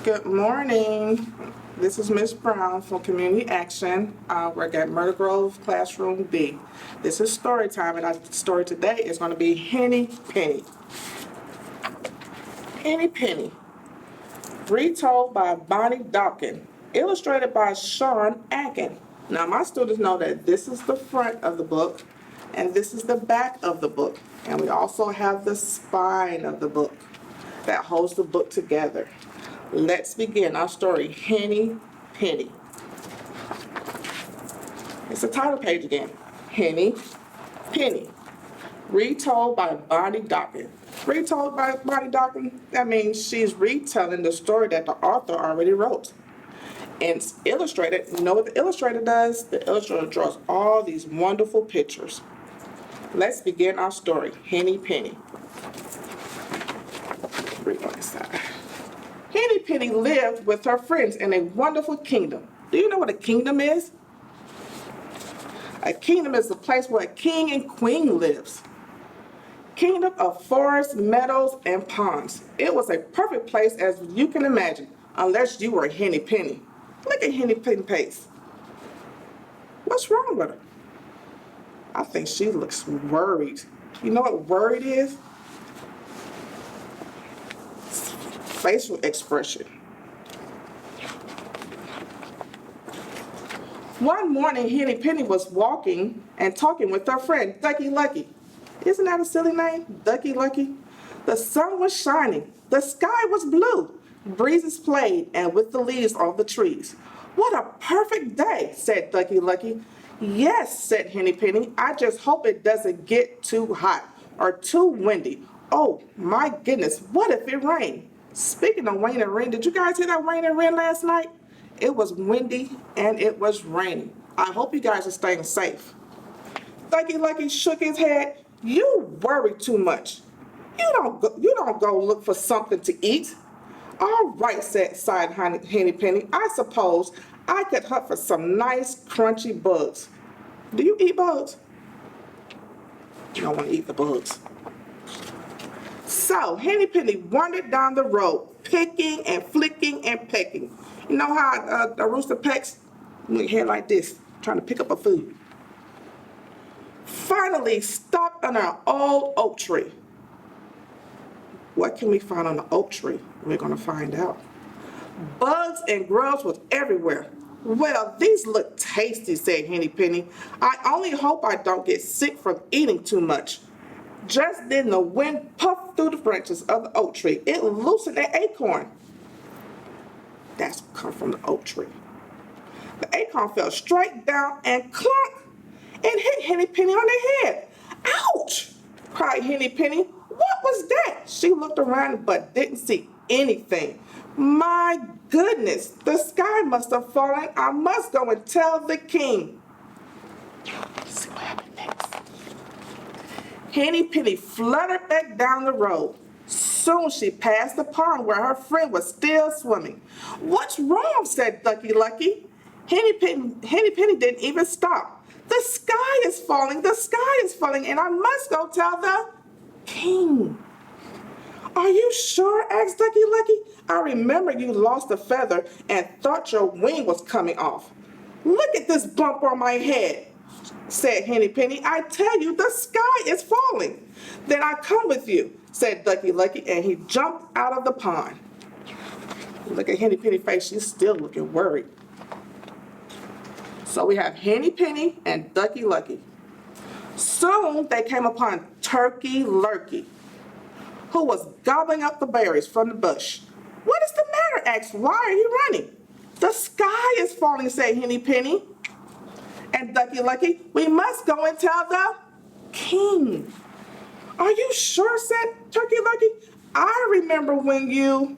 Good morning. This is Ms. Brown from Community Action. I work at Myrtle Grove Classroom B. This is story time, and our story today is going to be Henny Penny. Henny Penny, retold by Bonnie Doken, illustrated by Sean Akin. Now, my students know that this is the front of the book, and this is the back of the book. And we also have the spine of the book that holds the book together. Let's begin our story, Henny Penny. It's the title page again, Henny Penny, retold by Bonnie Doken. Retold by Bonnie Doken, that means she's retelling the story that the author already wrote. And it's illustrated. You know what the illustrator does? The illustrator draws all these wonderful pictures. Let's begin our story, Henny Penny. Read on this side. Henny Penny lived with her friends in a wonderful kingdom. Do you know what a kingdom is? A kingdom is the place where a king and queen lives. Kingdom of forests, meadows, and ponds. It was a perfect place as you can imagine, unless you were Henny Penny. Look at Henny Penny's face. What's wrong with her? I think she looks worried. You know what worried is? Facial expression. One morning, Henny Penny was walking and talking with her friend, Ducky Lucky. Isn't that a silly name? Ducky Lucky? The sun was shining. The sky was blue. Breezes played and with the leaves on the trees. What a perfect day, said Ducky Lucky. Yes, said Henny Penny. I just hope it doesn't get too hot or too windy. Oh, my goodness, what if it rained? Speaking of rain and rain, did you guys hear that rain and rain last night? It was windy and it was raining. I hope you guys are staying safe. Ducky Lucky shook his head. You worry too much. You don't go look for something to eat. All right, sighed Henny Penny. I suppose I could hunt for some nice crunchy bugs. Do you eat bugs? You don't want to eat the bugs. So Henny Penny wandered down the road, picking and flicking and pecking. You know how a rooster pecks? With your head like this, trying to pick up a food. Finally stopped under an old oak tree. What can we find on the oak tree? We're going to find out. Bugs and grubs was everywhere. Well, these look tasty, said Henny Penny. I only hope I don't get sick from eating too much. Just then the wind puffed through the branches of the oak tree. It loosened an acorn. That's come from the oak tree. The acorn fell straight down and clunk and hit Henny Penny on the head. Ouch! Cried Henny Penny. What was that? She looked around but didn't see anything. My goodness, the sky must have fallen. I must go and tell the king. Let's see what happened next. Henny Penny fluttered back down the road. Soon she passed the pond where her friend was still swimming. What's wrong? Said Ducky Lucky. Henny Penny didn't even stop. The sky is falling, and I must go tell the king. Are you sure? Asked Ducky Lucky. I remember you lost a feather and thought your wing was coming off. Look at this bump on my head, said Henny Penny. I tell you, the sky is falling. Then I come with you, said Ducky Lucky, and he jumped out of the pond. Look at Henny Penny's face. She's still looking worried. So we have Henny Penny and Ducky Lucky. Soon they came upon Turkey Lurkey, who was gobbling up the berries from the bush. What is the matter? Asked. Why are you running? The sky is falling, said Henny Penny. And Ducky Lucky, we must go and tell the king. Are you sure? Said Turkey Lucky. I remember when you...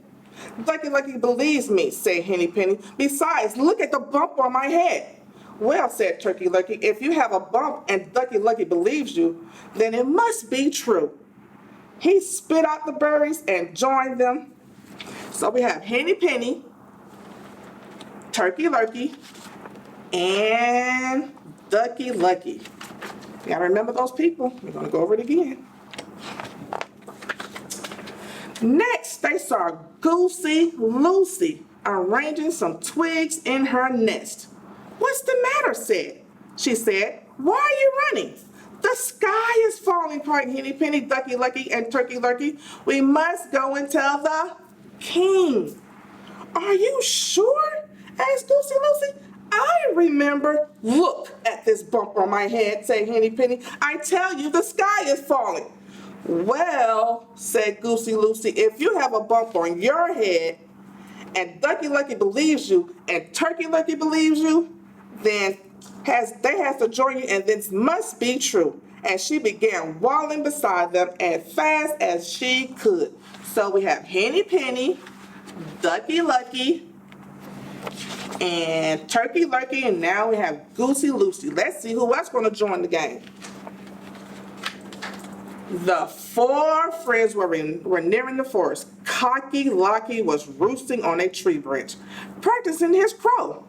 Ducky Lucky believes me, said Henny Penny. Besides, look at the bump on my head. Well, said Turkey Lucky, if you have a bump and Ducky Lucky believes you, then it must be true. He spit out the berries and joined them. So we have Henny Penny, Turkey Lurkey, and Ducky Lucky. You gotta remember those people. We're gonna go over it again. Next, they saw Goosey Lucy arranging some twigs in her nest. "What's the matter?" she said. "Why are you running?" "The sky is falling," cried Henny Penny, Ducky Lucky, and Turkey Lurkey. "We must go and tell the king." "Are you sure?" asked Goosey Lucy. "I remember." "Look at this bump on my head," said Henny Penny. "I tell you, the sky is falling." "Well," said Goosey Lucy, "if you have a bump on your head and Ducky Lucky believes you and Turkey Lucky believes you, then they has to join you, and this must be true." And she began waddling beside them as fast as she could. So we have Henny Penny, Ducky Lucky, and Turkey Lurkey, and now we have Goosey Lucy. Let's see who else is going to join the game. The four friends were nearing the forest. Cocky Locky was roosting on a tree branch, practicing his crow.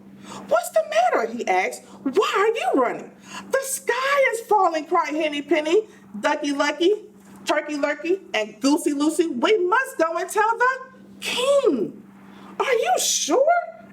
"What's the matter?" he asked. "Why are you running?" "The sky is falling," cried Henny Penny, Ducky Lucky, Turkey Lurkey, and Goosey Lucy. "We must go and tell the king." "Are you sure?"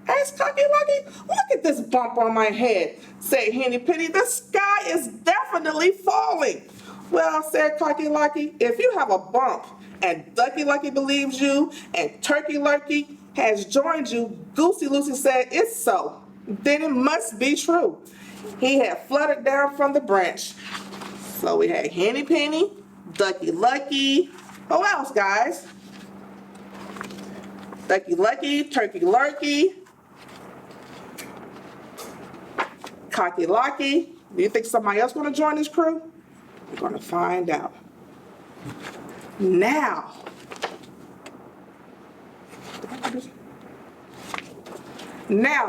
asked Cocky Lucky. "Look at this bump on my head," said Henny Penny. "The sky is definitely falling." "Well," said Cocky Lucky, "if you have a bump and Ducky Lucky believes you and Turkey Lurkey has joined you," Goosey Lucy said, "it's so. Then it must be true." He had fluttered down from the branch. So we had Henny Penny, Ducky Lucky. Who else, guys? Ducky Lucky, Turkey Lurkey, Cocky Locky. Do you think somebody else want to join this crew? We're going to find out. Now,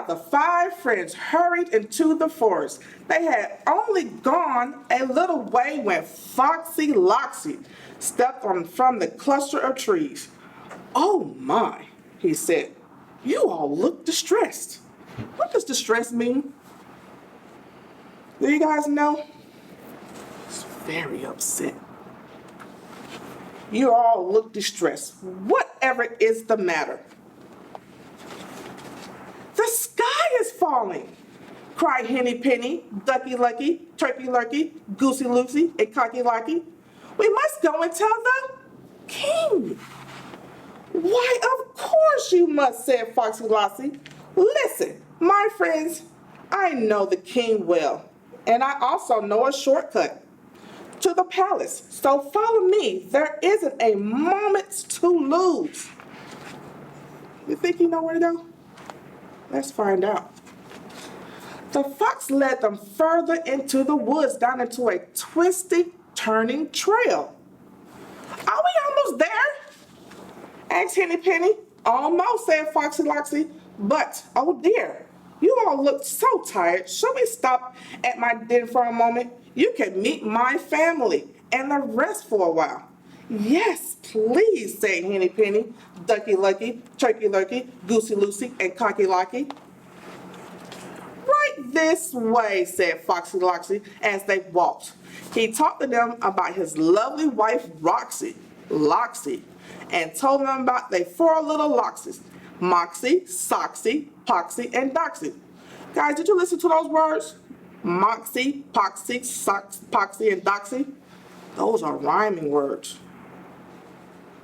the five friends hurried into the forest. They had only gone a little way when Foxy Loxy stepped from the cluster of trees. "Oh my," he said, "you all look distressed." What does distress mean? Do you guys know? It's very upset. "You all look distressed. Whatever is the matter?" "The sky is falling," cried Henny Penny, Ducky Lucky, Turkey Lurkey, Goosey Lucy, and Cocky Locky. "We must go and tell the king." "Why, of course you must," said Foxy Loxy. "Listen, my friends, I know the king well, and I also know a shortcut to the palace. So follow me. There isn't a moment to lose." You think you know where to go? Let's find out. The fox led them further into the woods, down into a twisty, turning trail. "Are we almost there?" asked Henny Penny. "Almost," said Foxy Loxy. "But, oh dear, you all look so tired. Shall we stop at my den for a moment? You can meet my family and the rest for a while." "Yes, please," said Henny Penny, Ducky Lucky, Turkey Lurkey, Goosey Lucy, and Cocky Locky. "Right this way," said Foxy Loxy as they walked. He talked to them about his lovely wife Loxy, and told them about their four little Loxies: Moxie, Soxy, Poxy, and Doxy. Guys, did you listen to those words? Moxie, Poxy, Poxy, and Doxy. Those are rhyming words.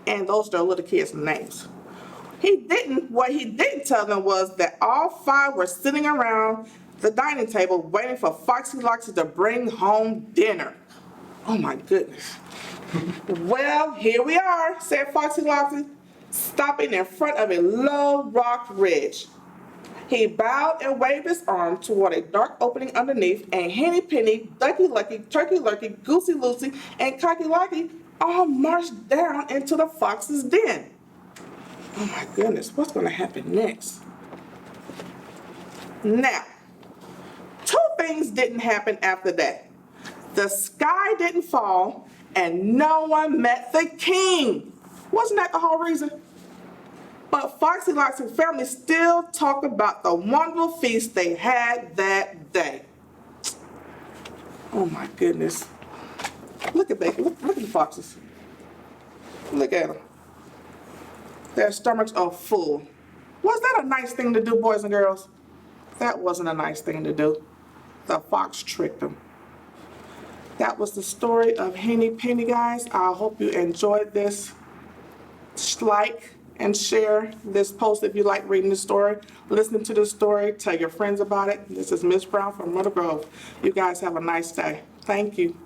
And those are their little kids' names. What he didn't tell them was that all five were sitting around the dining table waiting for Foxy Loxy to bring home dinner. Oh my goodness. "Well, here we are," said Foxy Loxy, stopping in front of a low rock ridge. He bowed and waved his arm toward a dark opening underneath, and Henny Penny, Ducky Lucky, Turkey Lurkey, Goosey Lucy, and Cocky Locky all marched down into the fox's den. Oh my goodness, what's going to happen next? Now, two things didn't happen after that. The sky didn't fall, and no one met the king. Wasn't that the whole reason? But Foxy Loxy's family still talk about the wonderful feast they had that day. Oh my goodness. Look at the foxes. Look at them. Their stomachs are full. Was that a nice thing to do, boys and girls? That wasn't a nice thing to do. The fox tricked them. That was the story of Henny Penny, guys. I hope you enjoyed this. Like and share this post if you like reading the story. Listen to the story. Tell your friends about it. This is Ms. Brown from Myrtle Grove. You guys have a nice day. Thank you.